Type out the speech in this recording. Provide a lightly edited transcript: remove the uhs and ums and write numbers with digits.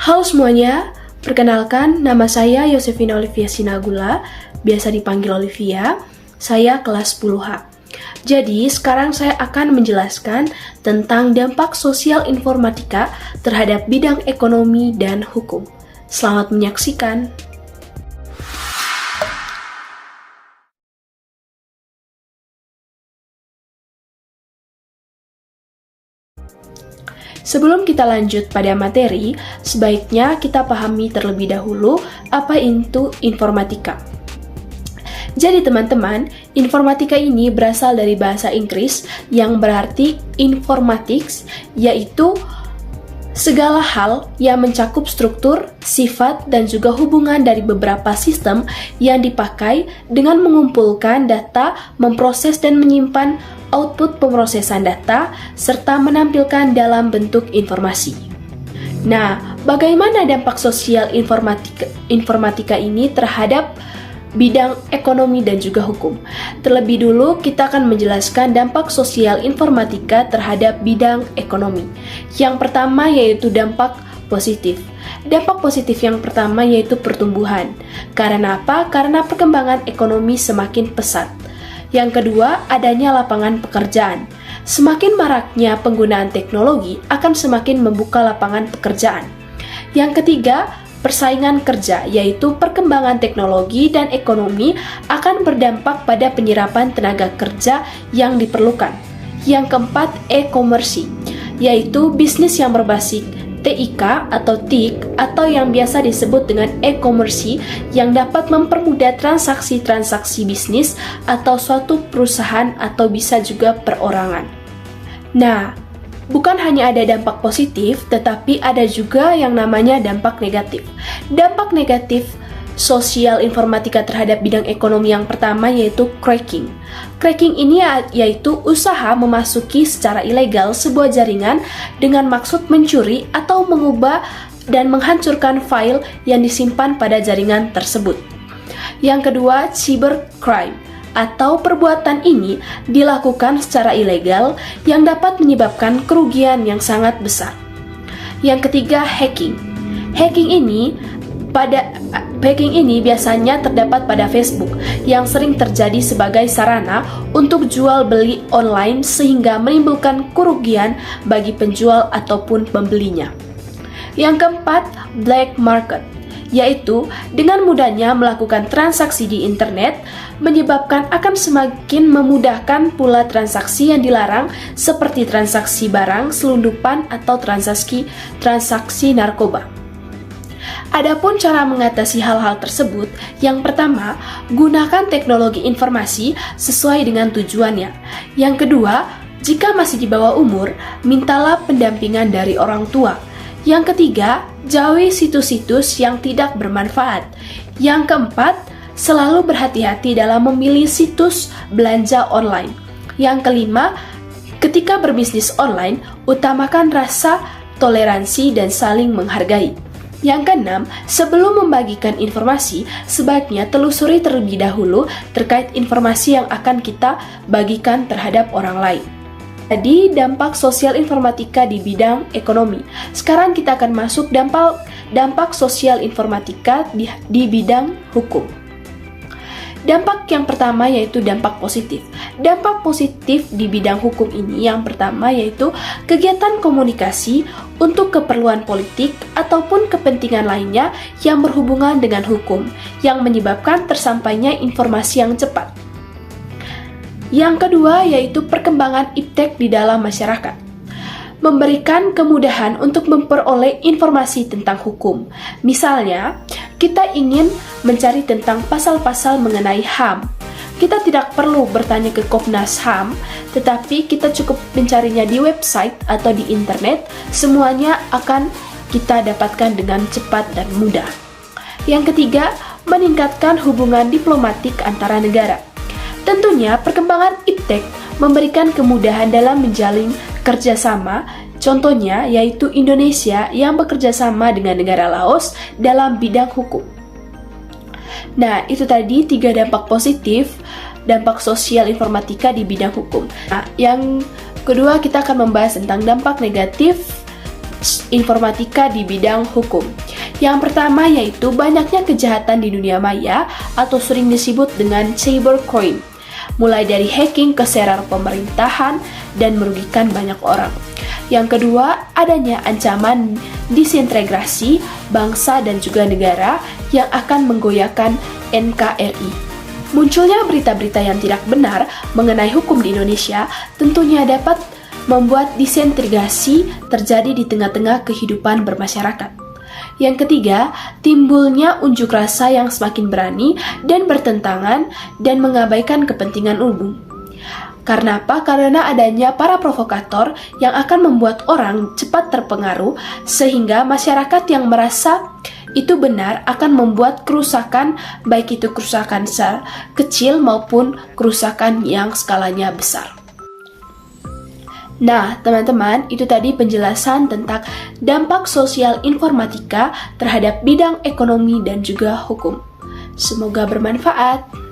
Halo semuanya, perkenalkan nama saya Yosefina Olivia Sinagula, biasa dipanggil Olivia. Saya kelas 10H. Jadi, sekarang saya akan menjelaskan tentang dampak sosial informatika terhadap bidang ekonomi dan hukum. Selamat menyaksikan. Sebelum kita lanjut pada materi, sebaiknya kita pahami terlebih dahulu apa itu informatika. Jadi teman-teman, informatika ini berasal dari bahasa Inggris yang berarti informatics, yaitu segala hal yang mencakup struktur, sifat, dan juga hubungan dari beberapa sistem yang dipakai dengan mengumpulkan data, memproses dan menyimpan output pemrosesan data, serta menampilkan dalam bentuk informasi. Nah, bagaimana dampak sosial informatika ini terhadap bidang ekonomi dan juga hukum? Terlebih dulu, kita akan menjelaskan dampak sosial informatika terhadap bidang ekonomi. Yang pertama yaitu dampak positif. Dampak positif yang pertama yaitu pertumbuhan. Karena apa? Karena perkembangan ekonomi semakin pesat. Yang kedua, adanya lapangan pekerjaan. Semakin maraknya penggunaan teknologi akan semakin membuka lapangan pekerjaan. Yang ketiga, persaingan kerja, yaitu perkembangan teknologi dan ekonomi akan berdampak pada penyerapan tenaga kerja yang diperlukan. Yang keempat, e-commerce, yaitu bisnis yang berbasis TIK atau TIK atau yang biasa disebut dengan e-commerce yang dapat mempermudah transaksi-transaksi bisnis atau suatu perusahaan atau bisa juga perorangan. Nah, bukan hanya ada dampak positif, tetapi ada juga yang namanya dampak negatif. Dampak negatif sosial informatika terhadap bidang ekonomi yang pertama yaitu cracking. Cracking ini yaitu usaha memasuki secara ilegal sebuah jaringan dengan maksud mencuri atau mengubah dan menghancurkan file yang disimpan pada jaringan tersebut. Yang kedua, cybercrime, atau perbuatan ini dilakukan secara ilegal yang dapat menyebabkan kerugian yang sangat besar. Yang ketiga, hacking. Hacking ini biasanya terdapat pada Facebook yang sering terjadi sebagai sarana untuk jual beli online sehingga menimbulkan kerugian bagi penjual ataupun pembelinya. Yang keempat, black market, yaitu dengan mudahnya melakukan transaksi di internet menyebabkan akan semakin memudahkan pula transaksi yang dilarang seperti transaksi barang, selundupan, atau transaksi narkoba. Adapun cara mengatasi hal-hal tersebut, yang pertama, gunakan teknologi informasi sesuai dengan tujuannya. Yang kedua, jika masih di bawah umur, mintalah pendampingan dari orang tua. Yang ketiga, jauhi situs-situs yang tidak bermanfaat. Yang keempat, selalu berhati-hati dalam memilih situs belanja online. Yang kelima, ketika berbisnis online, utamakan rasa toleransi dan saling menghargai. Yang keenam, sebelum membagikan informasi, sebaiknya telusuri terlebih dahulu terkait informasi yang akan kita bagikan terhadap orang lain. Jadi, dampak sosial informatika di bidang ekonomi. Sekarang kita akan masuk dampak sosial informatika di bidang hukum. Dampak yang pertama yaitu dampak positif. Dampak positif di bidang hukum ini yang pertama yaitu kegiatan komunikasi untuk keperluan politik ataupun kepentingan lainnya yang berhubungan dengan hukum, yang menyebabkan tersampainya informasi yang cepat. Yang kedua yaitu perkembangan iptek di dalam masyarakat. Memberikan kemudahan untuk memperoleh informasi tentang hukum. Misalnya, kita ingin mencari tentang pasal-pasal mengenai HAM. Kita tidak perlu bertanya ke Komnas HAM, tetapi kita cukup mencarinya di website atau di internet. Semuanya akan kita dapatkan dengan cepat dan mudah. Yang ketiga, meningkatkan hubungan diplomatik antara negara. Tentunya, perkembangan iptek memberikan kemudahan dalam menjalin kerjasama, contohnya yaitu Indonesia yang bekerja sama dengan negara Laos dalam bidang hukum. Nah, itu tadi 3 dampak positif, dampak sosial informatika di bidang hukum. Nah, yang kedua kita akan membahas tentang dampak negatif informatika di bidang hukum. Yang pertama yaitu banyaknya kejahatan di dunia maya atau sering disebut dengan cybercrime, mulai dari hacking ke server pemerintahan dan merugikan banyak orang. Yang kedua, adanya ancaman disintegrasi bangsa dan juga negara yang akan menggoyahkan NKRI. Munculnya berita-berita yang tidak benar mengenai hukum di Indonesia tentunya dapat membuat disintegrasi terjadi di tengah-tengah kehidupan bermasyarakat. Yang ketiga, timbulnya unjuk rasa yang semakin berani dan bertentangan dan mengabaikan kepentingan umum. Karena apa? Karena adanya para provokator yang akan membuat orang cepat terpengaruh sehingga masyarakat yang merasa itu benar akan membuat kerusakan, baik itu kerusakan kecil maupun kerusakan yang skalanya besar. Nah, teman-teman, itu tadi penjelasan tentang dampak sosial informatika terhadap bidang ekonomi dan juga hukum. Semoga bermanfaat.